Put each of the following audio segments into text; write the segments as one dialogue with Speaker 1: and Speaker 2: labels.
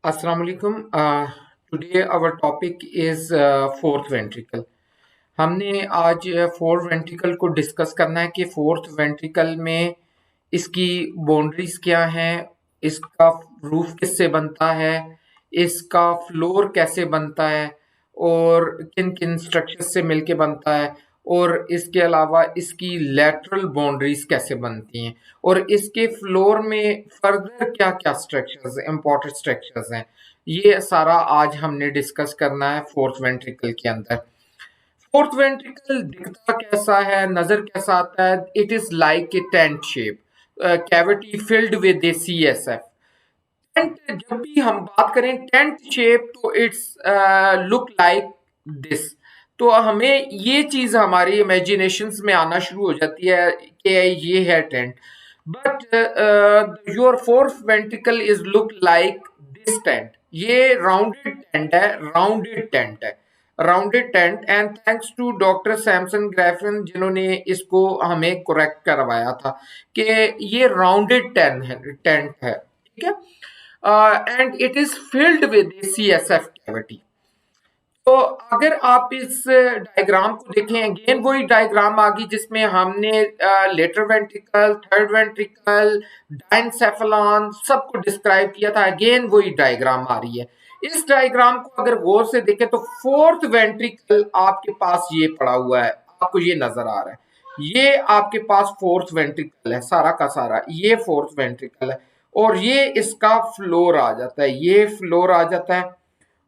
Speaker 1: Assalamu alaikum. Today our topic is fourth ventricle. हमने आज fourth ventricle को discuss करना है कि फोर्थ वेंट्रिकल में इसकी बाउंड्रीज क्या हैं, इसका रूफ किससे बनता है, इसका फ्लोर कैसे बनता है और किन किन स्ट्रक्चर्स से मिलके बनता है और इसके अलावा इसकी लैटरल बाउंड्रीज कैसे बनती हैं और इसके फ्लोर में फर्दर क्या क्या स्ट्रक्चर्स इंपॉर्टेंट स्ट्रक्चर्स हैं। ये सारा आज हमने डिस्कस करना है फोर्थ वेंट्रिकल के अंदर। फोर्थ वेंट्रिकल दिखता कैसा है, नजर कैसा आता है? It is like a tent shape, cavity filled with A CSF tent. जब भी हम बात करें टेंट शेप तो इट्स लुक लाइक दिस। तो हमें ये चीज हमारी इमेजिनेशंस में आना शुरू हो जाती है कि ये है tent, but your fourth ventricle is look like this tent. ये राउंडेड टेंट है, राउंडेड टेंट है, rounded tent. And thanks to doctor Samson Graffin जिन्होंने इसको हमें करेक्ट करवाया था कि ये राउंडेड टेंट है, ठीक है। And it is filled with CSF cavity. तो अगर आप इस डायग्राम को देखें, अगेन वही डायग्राम आ गई जिसमें हमने लेटर वेंट्रिकल, थर्ड वेंट्रिकल, डायनसेफलॉन सबको डिस्क्राइब किया था। अगेन वही डायग्राम आ रही है। इस डायग्राम को अगर गौर से देखें तो फोर्थ वेंट्रिकल आपके पास ये पड़ा हुआ है, आपको ये नजर आ रहा है। ये आपके पास फोर्थ वेंट्रिकल है, सारा का सारा ये फोर्थ वेंट्रिकल है और ये इसका फ्लोर आ जाता है, ये फ्लोर आ जाता है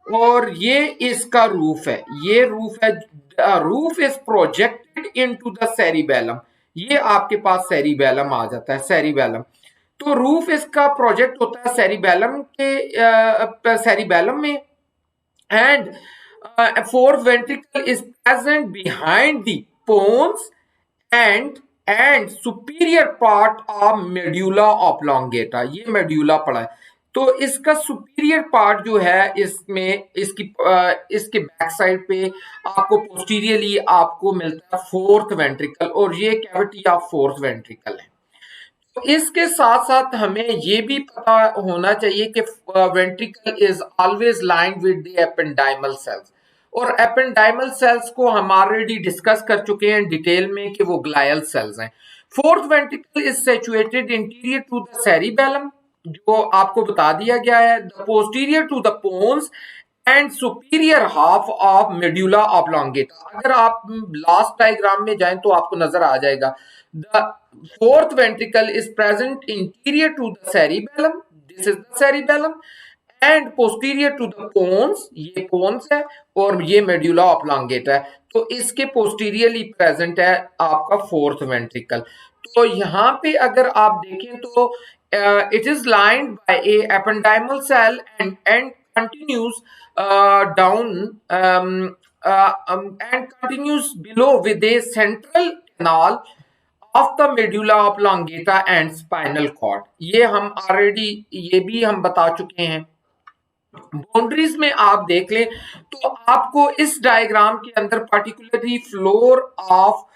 Speaker 1: और ये इसका रूफ है, ये रूफ है। Roof is projected into the cerebellum. ये आपके पास सेरिबेलम आ जाता है, सेरिबेलम। तो रूफ इसका प्रोजेक्ट होता है सेरिबेलम के सेरिबेलम में। And fourth ventricle is present behind the pons and superior part of medulla oblongata। ये medulla पड़ा है। तो इसका सुपीरियर पार्ट जो है इसमें इसके बैक साइड पे आपको पोस्टीरियरली आपको मिलता है फोर्थ वेंट्रिकल और ये कैविटी ऑफ फोर्थ वेंट्रिकल है। तो इसके साथ साथ हमें ये भी पता होना चाहिए कि ventricle is always lined with the ependymal sales. और एपेंडाइमल सेल्स को हम ऑलरेडी डिस्कस कर चुके हैं डिटेल में कि वो ग्लायल सेल्स हैं। Fourth ventricle is situated interior to the cerebellum, जो आपको बता दिया गया है, the posterior to the pons and superior half of medulla oblongata. अगर आप लास्ट डायग्राम में जाएं तो आपको नजर आ जाएगा the fourth ventricle is present interior to the cerebellum, this is the cerebellum, and posterior to the pons, ये पोन्स है और ये मेड्यूला ऑब्लोंगेटा है। तो इसके पोस्टीरियरली प्रेजेंट है आपका फोर्थ वेंट्रिकल। तो यहाँ पे अगर आप देखें तो it is lined by a ependymal cell and continues down and continues below with a central canal of the medulla oblongata and spinal cord। ये हम ऑलरेडी ये भी हम बता चुके हैं। बाउंड्रीज में आप देख लें तो आपको इस डायग्राम के अंदर particularly floor of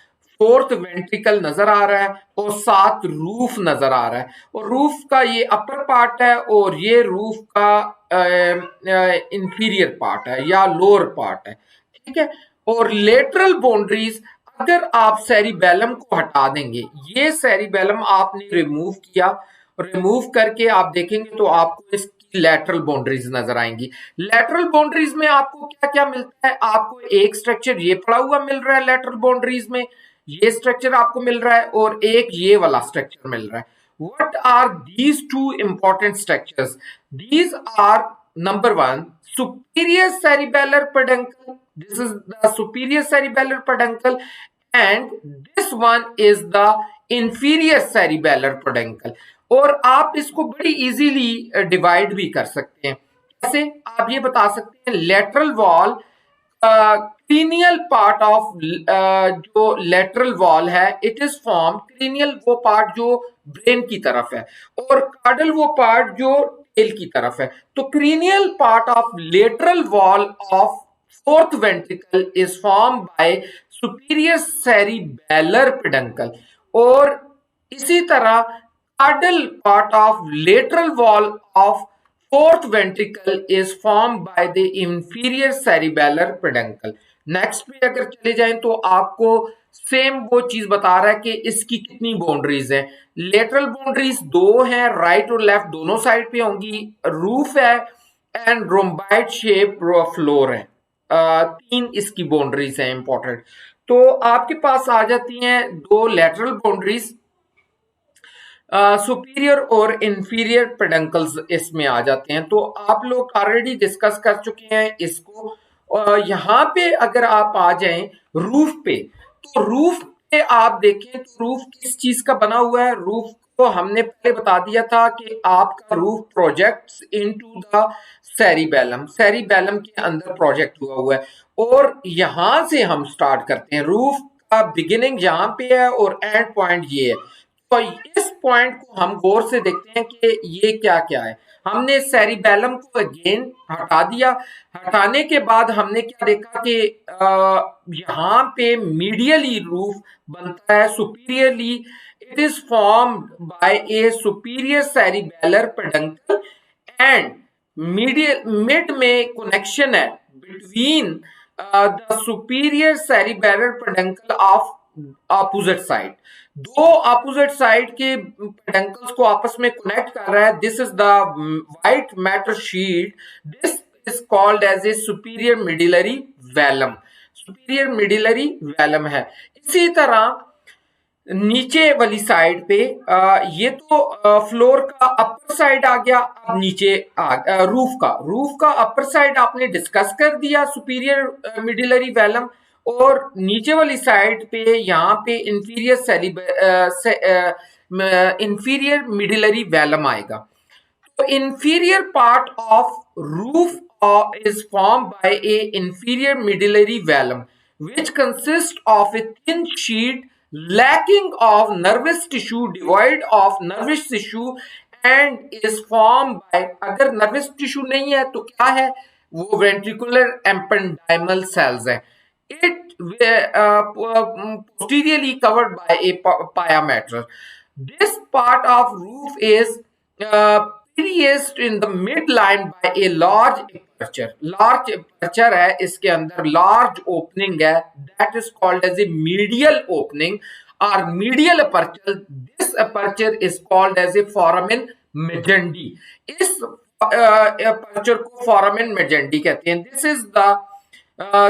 Speaker 1: fourth ventricle नजर आ रहा है और साथ रूफ नजर आ रहा है। और रूफ का ये अपर पार्ट है और ये रूफ का इंफीरियर पार्ट है या लोअर पार्ट है, ठीक है। और लेटरल बाउंड्रीज अगर आप सेरिबेलम को हटा देंगे, ये सेरिबेलम आपने रिमूव किया, रिमूव करके आप देखेंगे तो आपको इसकी लैटरल बाउंड्रीज नजर आएंगी। लैटरल बाउंड्रीज में आपको क्या क्या मिलता है? आपको एक स्ट्रक्चर ये पड़ा हुआ मिल रहा है लैटरल बाउंड्रीज में, ये स्ट्रक्चर आपको मिल रहा है और एक ये वाला स्ट्रक्चर मिल रहा है। What are these two important structures? These are number one, superior cerebellar peduncle. This is the superior cerebellar peduncle, and this one is the inferior cerebellar peduncle। और आप इसको बड़ी इजीली डिवाइड भी कर सकते हैं। कैसे? आप ये बता सकते हैं lateral wall, cranial part of जो लेटरल वॉल है इट इज फॉर्म, क्रीनियल वो पार्ट जो ब्रेन की तरफ है और कार्डल वो पार्ट जो टेल की तरफ है। तो cranial part of lateral wall of fourth ventricle is form by superior cerebellar peduncle. और इसी तरह caudal part of lateral wall of fourth ventricle is formed by the inferior cerebellar peduncle. Next पे अगर चले जाएं तो आपको सेम वो चीज बता रहा है कि इसकी कितनी बाउंड्रीज है। लेटरल बाउंड्रीज दो हैं, राइट और लेफ्ट दोनों साइड पे होंगी, रूफ है एंड रोम्बाइड शेप फ्लोर है। तीन इसकी बाउंड्रीज हैं इंपॉर्टेंट। तो आपके पास आ जाती हैं दो लेटरल बाउंड्रीज, सुपीरियर और इंफीरियर पेडंकल्स इसमें आ जाते हैं। तो आप लोग ऑलरेडी डिस्कस कर चुके हैं इसको। यहाँ पे अगर आप आ जाएं रूफ पे, तो रूफ पे आप देखें तो रूफ किस चीज का बना हुआ है। रूफ को हमने पहले बता दिया था कि आपका roof projects into the cerebellum, cerebellum के अंदर प्रोजेक्ट हुआ है। और यहां से हम स्टार्ट करते हैं, रूफ का बिगिनिंग यहाँ पे है और एंड पॉइंट ये है। तो इस पॉइंट को हम गौर से देखते हैं कि ये क्या क्या है। हमने सेरिबेलम को अगेन हटा दिया। हटाने के बाद हमने क्या देखा कि यहाँ पे मीडियली रूफ बनता है, superiorly it is formed by a superior cerebellar peduncle and mid में कनेक्शन है between the superior cerebellar peduncle of opposite side. दो ऑपोजिट साइड के पेडंकल्स को आपस में कनेक्ट कर रहा है। This is the white matter sheet, this is called as a superior medullary velum, superior medullary velum है। इसी तरह नीचे वाली साइड पे ये तो फ्लोर का अपर साइड आ गया। अब नीचे रूफ का अपर साइड आपने डिस्कस कर दिया, सुपीरियर मिडिलरी वेलम। और नीचे वाली साइड पे यहाँ पे इंफीरियर मिडिलरी वेलम आएगा। तो inferior part of roof is formed by a inferior medullary velum which consists of a thin sheet lacking of nervous tissue, devoid of nervous tissue and is formed by, अगर nervous tissue नहीं है तो क्या है वो ventricular ependymal cells है। It posteriorly covered by a pia mater. This part of roof is pierced in the midline by a large aperture. Large aperture है इसके अंदर, large opening है, that is called as a medial opening or medial aperture. This aperture is called as a foramen magendi. इस aperture को foramen magendi कहते हैं।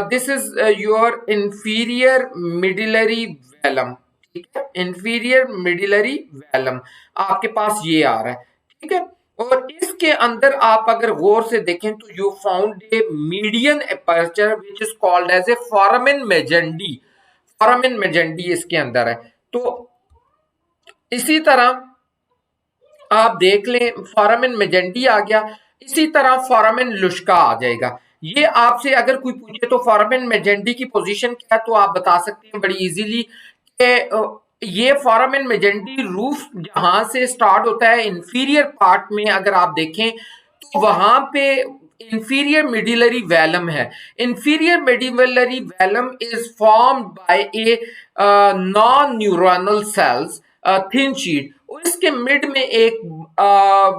Speaker 1: This is your inferior medullary velum, ठीक है, inferior medullary velum आपके पास ये आ रहा है, ठीक है। और इसके अंदर आप अगर गौर से देखें तो you found a median aperture which is called as a foramen Magendie, foramen Magendie इसके अंदर है। तो इसी तरह आप देख लें फोरामेन मेजेंडी आ गया, इसी तरह फोरामेन लुश्का आ जाएगा। ये आपसे अगर कोई पूछे तो फोरामेन मेजेंडी की पोजीशन क्या है तो आप बता सकते हैं बड़ी इजीली कि ये फोरामेन मेजेंडी रूफ जहां से स्टार्ट होता है इंफीरियर पार्ट में, अगर आप देखें तो वहां पे इंफीरियर मिडिलरी वेलम है। Inferior medullary velum is formed by a non neuronal cells thin sheet. इसके मिड में एक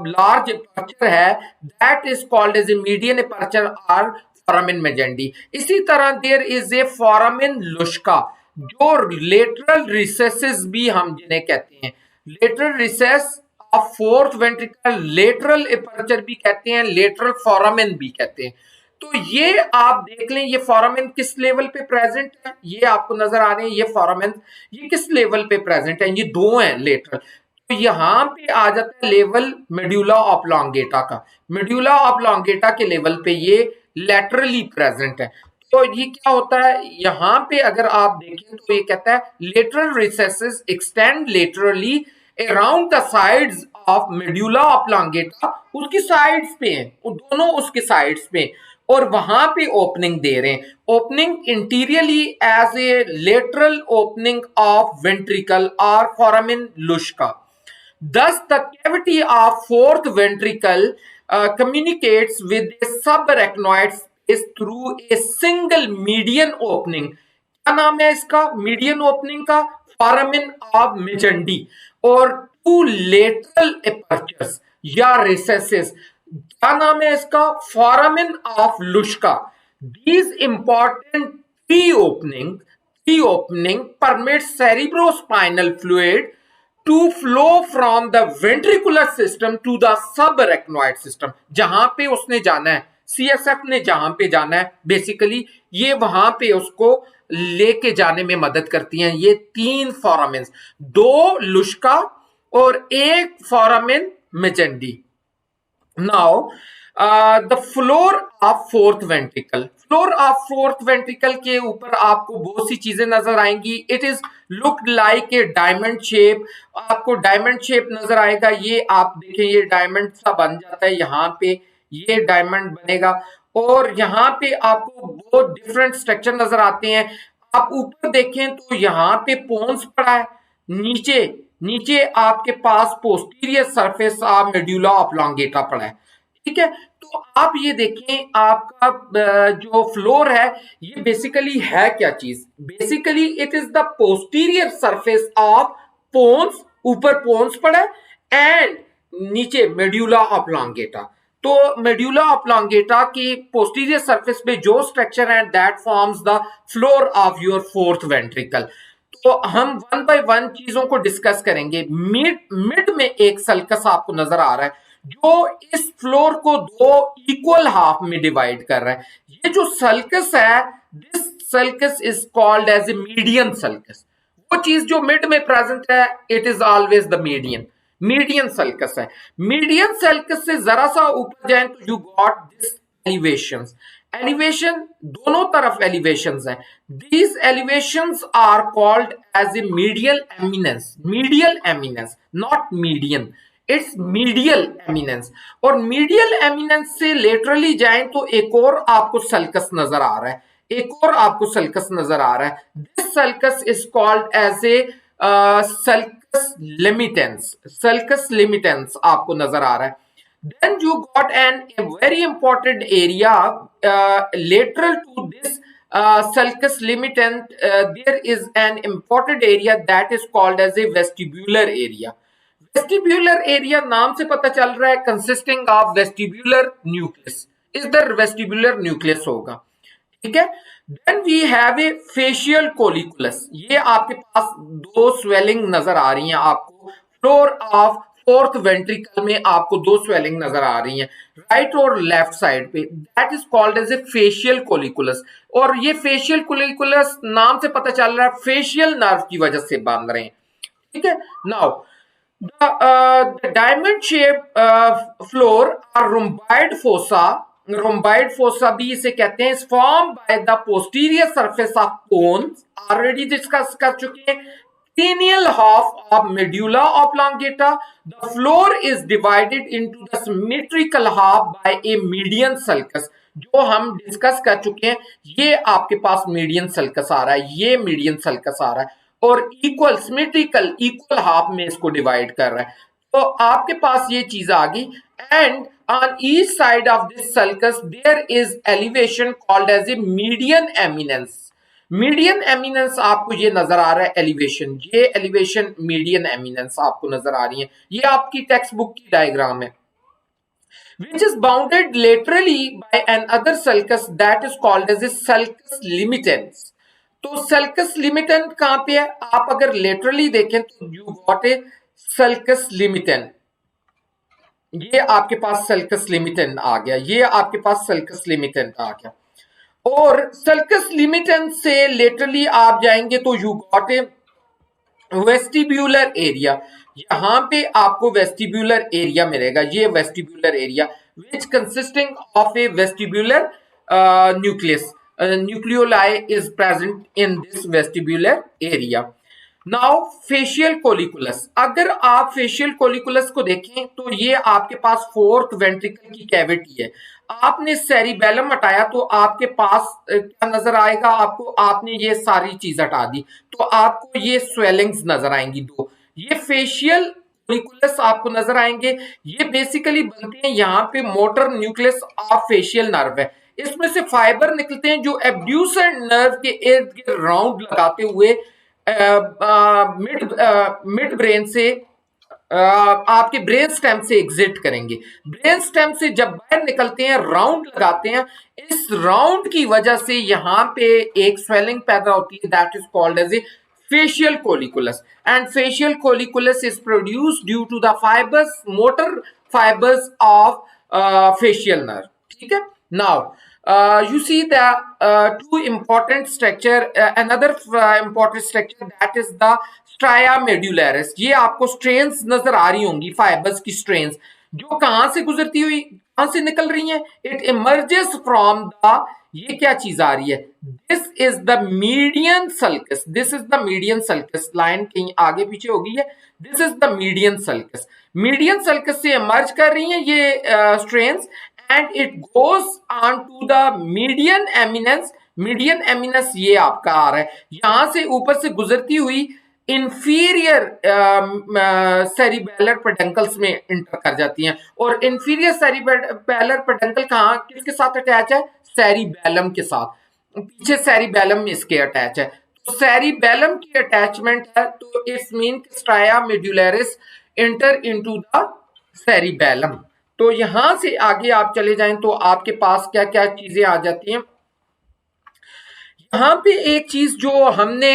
Speaker 1: लार्ज एपर्चर है, that is called as a median aperture और फोरामेन मेजेंडी। इसी तरह there is a foramen Luschka, जो lateral recesses भी हम जिन्हें कहते हैं, lateral recess of fourth ventricle, lateral aperture भी कहते हैं, लेटरल फोरामेन भी कहते हैं। तो ये आप देख लें ये फोरामेन किस लेवल पे प्रेजेंट है, ये आपको नजर आ रहे हैं, ये फोरामेन ये किस लेवल पे प्रेजेंट है, ये दो हैं लेटरल। तो यहाँ पे आ जाता है लेवल मेड्यूला ऑब्लोंगेटा का, मेड्यूला ऑब्लोंगेटा के लेवल पे ये लेटरली प्रेजेंट है। तो ये क्या होता है यहाँ पे अगर आप देखें तो ये कहता है lateral recesses extend laterally around the sides of medulla oblongata, उसकी साइड्स पे हैं, दोनों उसके साइड्स पे, और वहां पे ओपनिंग दे रहे हैं, opening interiorly as a lateral opening of ventricle और foramen Luschka. Thus, the cavity of fourth ventricle communicates with a subarachnoid space through a single median opening. क्या नाम है इसका मीडियन ओपनिंग का? Foramen of Magendie. और two lateral apertures या recesses, क्या नाम है इसका, foramen of Luschka. These important three opening permit cerebrospinal fluid to flow from the ventricular system to the subarachnoid system. जहां पे उसने जाना है, सीएसएफ ने जहां पे जाना है, बेसिकली ये वहां पे उसको लेके जाने में मदद करती हैं ये तीन फोरामिन, दो लुश्का और एक foramen मेजेंडी। Now, the floor of fourth ventricle. Floor of fourth ventricle के ऊपर आपको बहुत सी चीजें नजर आएंगी. It is looked like a diamond shape. आपको डायमंड शेप नजर आएगा. ये आप देखें, ये डायमंड सा बन जाता है यहाँ पे, ये डायमंड बनेगा और यहाँ पे आपको बहुत डिफरेंट स्ट्रक्चर नजर आते हैं. आप ऊपर देखें तो यहाँ पे पोन्स पड़ा है, नीचे नीचे आपके पास posterior surface of medulla oblongata पड़ा है. ठीक है, तो आप ये देखें आपका जो फ्लोर है ये बेसिकली है क्या चीज. Basically it is the posterior surface of pons. ऊपर पोन्स पड़ा है एंड नीचे मेड्यूला ऑब्लोंगेटा. तो मेड्यूला ऑब्लोंगेटा की पोस्टीरियर सरफेस पे जो स्ट्रक्चर है that forms the floor of your fourth ventricle. तो हम वन बाय वन चीजों को डिस्कस करेंगे. मिड मिड में एक सल्कस आपको नजर आ रहा है जो इस फ्लोर को दो इक्वल हाफ में डिवाइड कर रहा है. ये जो सल्कस है, this sulcus is called as a median sulcus. वो चीज जो मिड में प्रेजेंट है, it is always the median sulcus है. मीडियन सल्कस से जरा सा ऊपर जाए तो you got this elevations. Elevation दोनों तरफ एलिवेशंस हैं. These elevations are called as a medial eminence, not median. Its medial eminence. और मीडियल एमिनेंस से लेटरली जाए तो एक और आपको सल्कस नजर आ रहा है, this sulcus is called as a sulcus limitans आपको नजर आ रहा है. Then you got a very important area lateral to this sulcus limitant. There is an important area that is called as a vestibular area. Vestibular area नाम से पता चल रहा है consisting of vestibular nucleus. इधर vestibular nucleus होगा. ठीक है. Then we have a facial colliculus. ये आपके पास दो स्वेलिंग नजर आ रही हैं आपको. फ्लोर ऑफ फोर्थ वेंट्रिकल में आपको दो स्वेलिंग नजर आ रही हैं राइट और लेफ्ट साइड पे. That is called as a facial colliculus. और ये फेशियल कोलिकुलस नाम से पता चल रहा है फेशियल नर्व की वजह से बांध रहे हैं. ठीक है. Now the diamond shape floor और रोम्बाइड फोसा भी इसे कहते हैं. Form by the posterior surface of bones, already discuss कर चुके हैं. Cranial half of medulla oblongata. The floor is divided into the symmetrical half by a median sulcus. जो हम डिस्कस कर चुके हैं, ये आपके पास मीडियन सल्कस आ रहा है, ये मीडियन सल्कस आ रहा है और इक्वल सिमेट्रिकल इक्वल हाफ में इसको डिवाइड कर रहा है. तो आपके पास ये चीज आ गई. And on each side of this sulcus there is elevation called as a median eminence. Median eminence आपको ये नजर आ रहा है एलिवेशन, ये एलिवेशन मीडियन एमिनेंस आपको नजर आ रही है. ये आपकी टेक्स्ट बुक की डायग्राम है. which is bounded laterally by another sulcus that is called as a sulcus limitans. तो सल्कस लिमिटेंट कहां पे है, आप अगर लेटरली देखें तो यू गॉट ए सल्कस लिमिटेंट. ये आपके पास सल्कस लिमिटेंट आ गया, ये आपके पास सल्कस लिमिटेंट आ गया. और सल्कस लिमिटेंट से लेटरली आप जाएंगे तो you got a vestibular area. यहां पे आपको वेस्टिब्यूलर एरिया मिलेगा, ये vestibular area which consisting of A vestibular nucleus. Nucleoli is present in this vestibular area. Now facial colliculus. अगर आप फेशियल कोलिकुलस को देखें तो ये आपके पास फोर्थ वेंट्रिकल की कैविटी है. आपने सेरिबेलम हटाया तो आपके पास क्या नजर आएगा आपको, आपने ये सारी चीज हटा दी तो आपको ये स्वेलिंग्स नजर आएंगी दो. ये फेशियल कोलिकुलस आपको नजर आएंगे. ये बेसिकली बनते हैं यहाँ पे motor nucleus of facial nerve है. इसमें से फाइबर निकलते हैं जो एब्ड्यूसर नर्व के इर्द गिर्द राउंड लगाते हुए मिड ब्रेन से आपके ब्रेन स्टेम से एग्जिट करेंगे। ब्रेन स्टेम से जब बाहर निकलते हैं, राउंड लगाते हैं, इस राउंड की वजह से यहां पे एक स्वेलिंग पैदा होती है, that is called as a facial colliculus, and facial colliculus is produced due to the fibers, motor fibers of facial nerve. ठीक है। Now you see the two important structure, another important structure, that is the stria medullaris. ये आपको strains नजर आ रही होंगी, fibres की strains जो कहां से गुजरती हुई कहां से निकल रही हैं, इट इमर्जेस फ्रॉम द, ये क्या चीज आ रही है, this is the median sulcus, this is the median sulcus, line कहीं आगे पीछे हो गई है, this is the median sulcus, median sulcus से इमर्ज कर रही हैं ये strains, and it goes on to the median eminence, median eminence ये आपका आ रहा है, यहां से ऊपर से गुजरती हुई इंफीरियर सेरिबेलर पेडंकल्स में इंटर कर जाती हैं, और इंफीरियर सेरिबेलर पेडंकल कहां किसके साथ अटैच है, सेरिबेलम के साथ, पीछे सेरिबेलम में इसके अटैच है, तो सेरिबेलम की अटैचमेंट है, तो it's mean stria medullaris enter into the cerebellum. तो यहां से आगे आप चले जाएं तो आपके पास क्या क्या चीजें आ जाती हैं। यहाँ पे एक चीज जो हमने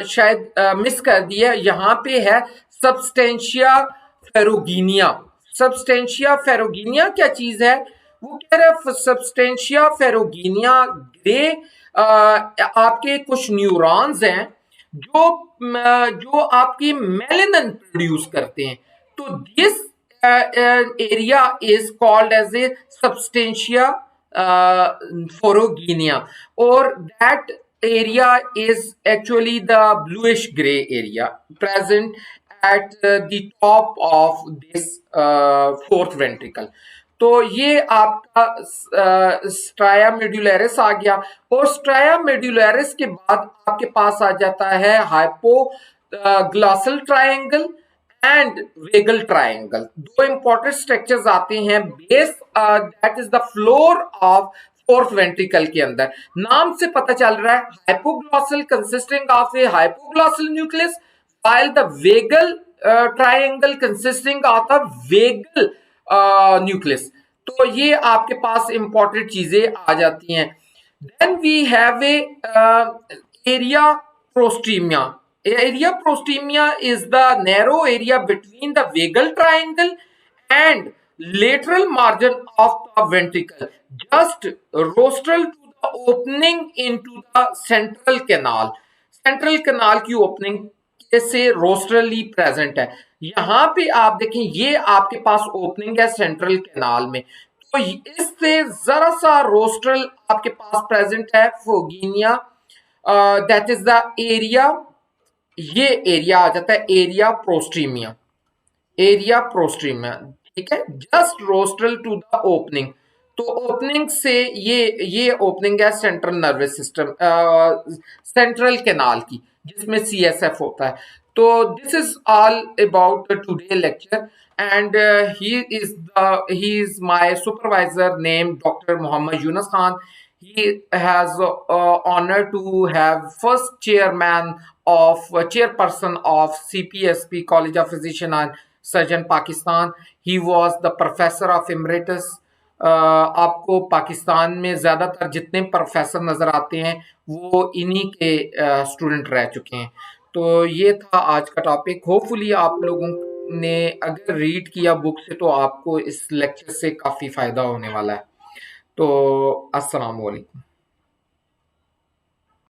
Speaker 1: शायद मिस कर दी है, यहाँ पे है सबस्टेंशिया फेरोगीनिया। सबस्टेंशिया फेरोगीनिया क्या चीज है, वो कह रहा है सबस्टेंशिया फेरोगीनिया ग्रे आपके कुछ न्यूरॉन्स हैं जो जो आपकी मेलेनिन प्रोड्यूस करते हैं, तो this area is called as a substantia ferruginea, or that area is actually the bluish gray area present at the top of this fourth ventricle। तो ये आपका स्ट्राया मेडुलरिस आ गया, और स्ट्राया मेडुलरिस के बाद आपके पास आ जाता है hypoglossal triangle and vagal triangle. दो इंपॉर्टेंट स्ट्रक्चर्स आते हैं base, that is the floor of fourth ventricle के अंदर। नाम से पता चल रहा है hypoglossal consisting of A hypoglossal nucleus, while the vagal triangle consisting of the vagal nucleus। तो ये आपके पास इंपॉर्टेंट चीजें आ जाती हैं। Then we have a area postrema. Area prostemia is the narrow area between the vagal triangle and lateral margin of the ventricle, just rostral to the opening into the central canal। Central canal की opening से रोस्ट्रली present है। यहां पे आप देखें ये आपके पास opening है सेंट्रल कैनाल में, तो इससे जरा सा रोस्ट्रल आपके पास प्रेजेंट है फोगीनिया, दैट इज द एरिया, ये एरिया आ जाता है एरिया प्रोस्ट्रीमिया, एरिया प्रोस्ट्रीमिया, ठीक है, just rostral to the opening. तो ओपनिंग से ये ओपनिंग है central nervous system, central canal की, जिसमें सीएसएफ होता है। तो this is all about today lecture, and he is my supervisor name doctor Mohammad Yunus Khan. He has honor to have first chairperson of CPSP College of Physician and Surgeon Pakistan। He was the professor of emeritus। आपको पाकिस्तान में ज्यादातर जितने professor नजर आते हैं वो इन्हीं के स्टूडेंट रह चुके हैं। तो ये था आज का टॉपिक। होपफुली आप लोगों ने अगर रीड किया बुक से तो आपको इस लेक्चर से काफी फायदा होने वाला है। तो अस्सलाम वालेकुम।